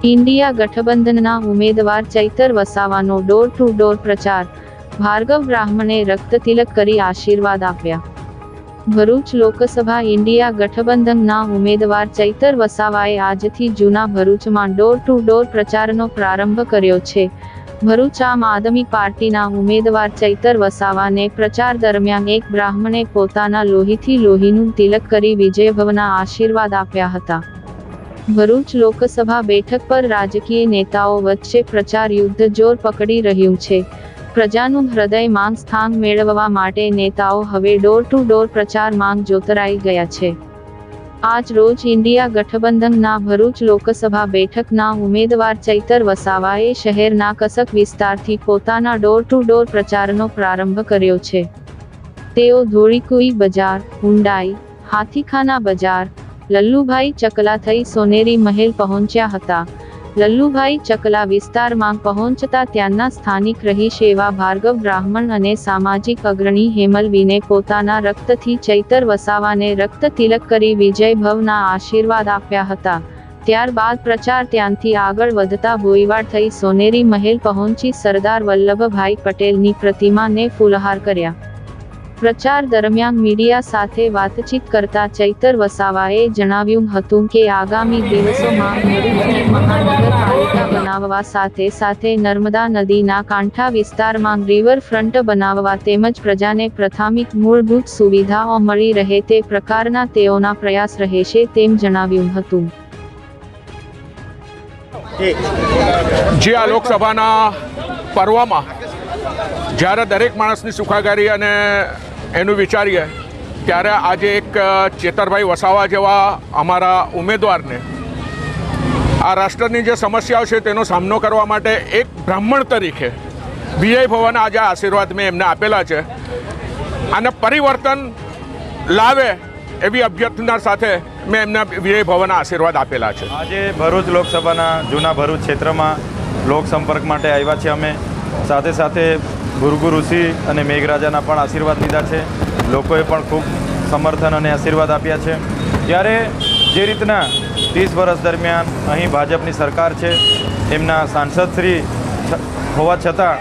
India गठबंधनना उमेदवार Chaitar वसाવાનો door to door प्रचार। भार्गव ब्राह्मणे रक्ततिलक करी आशीर्वाद आप्या। भरूच लोकसभा इंडिया गठबंधनना उमेदवार चैतर वसावाए आजथी जूना भरूचमां डोर टू डोर प्रचारनो प्रारंभ कर्यो छे। भरूच आम आदमी पार्टीना उमेदवार चैतर वसावाने प्रचार दरमियान एक ब्राह्मणे पोताना लोहीथी लोहीनुं तिलक करी विजयभवना आशीर्वाद आप्या हता। भरूच लोकसभा बेठक पर राजकीय नेताओं वच्चे प्रचार युद्ध जोर पकड़ी रह्युं छे। प्रजानुं हृदय मांग स्थान मेळववा माटे नेताओ हवे डोर टू डोर प्रचार मांग जोतराई गया छे। आज रोज इंडिया गठबंधनना भरूच लोकसभा बेठकना उमेदवार चैतर वसावाए शहेरना कसक विस्तारथी पोताना डोर टू डोर प्रचारनो प्रारंभ कर्यो छे। तेओ धोळीकुई बजार, हुंडाई, हाथीखाना बजार, लल्लूभाई चकला थई सोनेरी महल पहोंच्या हता। लल्लूभाई चकला विस्तारमां पहोंचता त्यांना स्थानिक रहीश एवा भार्गव ब्राह्मण अने सामाजिक अग्रणी हेमलवीने पोताना रक्तथी चैतर वसावाने रक्त तिलक करी विजयभवना आशीर्वाद आप्या हता। त्यारबाद प्रचार त्यांथी आगळ वधता भोईवाड थई सोनेरी महल पहोंची सरदार वल्लभभाई पटेलनी प्रतिमाने फूलहार कर्या। प्रचार दरमियान मीडिया साथे वातचीत करता चैतर वसावाए जणाव्युं हतुं के आगामी दिवसोमां भरूचने महानगरपालिका बनाववा साथे साथे नर्मदा नदीना कांठा विस्तारमां रिवर फ्रंट बनाववा तेमज प्रजाने प्राथमिक मूलभूत सुविधाओ मળી રહે તે પ્રકારના તેઓના પ્રયાસ રહેશે તેમ જણાવ્યું હતું। જે આ લોકસભાના પર્વમાં જ્યારે દરેક માણસની સુખાકારી અને એનું વિચારીએ ત્યારે આજે એક ચેતરભાઈ વસાવા જેવા અમારા ઉમેદવારને આ રાષ્ટ્રની જે સમસ્યાઓ છે તેનો સામનો કરવા માટે એક બ્રાહ્મણ તરીકે વિજય ભવનના આજે આશીર્વાદ મેં એમને આપેલા છે અને પરિવર્તન લાવે એવી અભ્યર્થના સાથે મેં એમને વિજય ભવનના આશીર્વાદ આપેલા છે। આજે ભરૂચ લોકસભાના જૂના ભરૂચ ક્ષેત્રમાં લોકસંપર્ક માટે આવ્યા છે। અમે સાથે સાથે ભૃગુ ઋષિ અને મેઘરાજાના પણ આશીર્વાદ લીધા છે। લોકોએ પણ ખૂબ સમર્થન અને આશીર્વાદ આપ્યા છે। ત્યારે જે રીતના 30 વર્ષ દરમિયાન અહીં ભાજપની સરકાર છે, એમના સાંસદશ્રી હોવા છતાં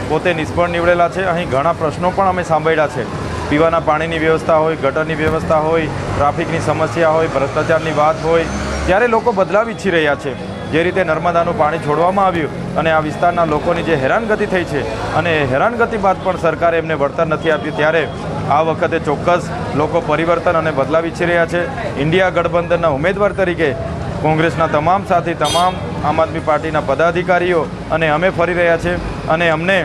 પોતે નિષ્ફળ નીવડેલા છે। અહીં ઘણા પ્રશ્નો પણ અમે સાંભળ્યા છે। પીવાના પાણીની વ્યવસ્થા હોય, ગટરની વ્યવસ્થા હોય, ટ્રાફિકની સમસ્યા હોય, ભ્રષ્ટાચારની વાત હોય, ત્યારે લોકો બદલાવ ઈચ્છી રહ્યા છે। જે રીતે નર્મદાનું પાણી છોડવામાં આવ્યું અને આ વિસ્તારના લોકોની જે હેરાનગતિ થઈ છે અને હેરાનગતિ બાદ પણ સરકારે એમને વળતર નથી આપ્યું, ત્યારે આ વખતે ચોક્કસ લોકો પરિવર્તન અને બદલાવ ઈચ્છી રહ્યા છે। ઇન્ડિયા ગઠબંધનના ઉમેદવાર તરીકે કોંગ્રેસના તમામ સાથી, તમામ આમ આદમી પાર્ટીના પદાધિકારીઓ અને અમે ફરી રહ્યા છે અને અમને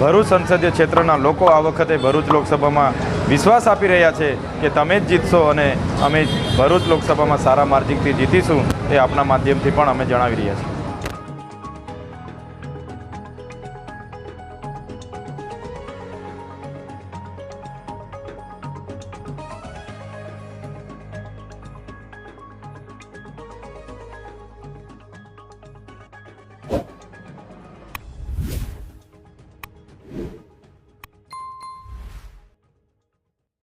ભરૂચ સંસદીય ક્ષેત્રના લોકો આ વખતે ભરૂચ લોકસભામાં વિશ્વાસ આપી રહ્યા છે કે તમે જ જીતશો અને અમે ભરૂચ લોકસભામાં સારા માર્જિનથી જીતીશું, એ આપના માધ્યમથી પણ અમે જણાવી રહ્યા છીએ।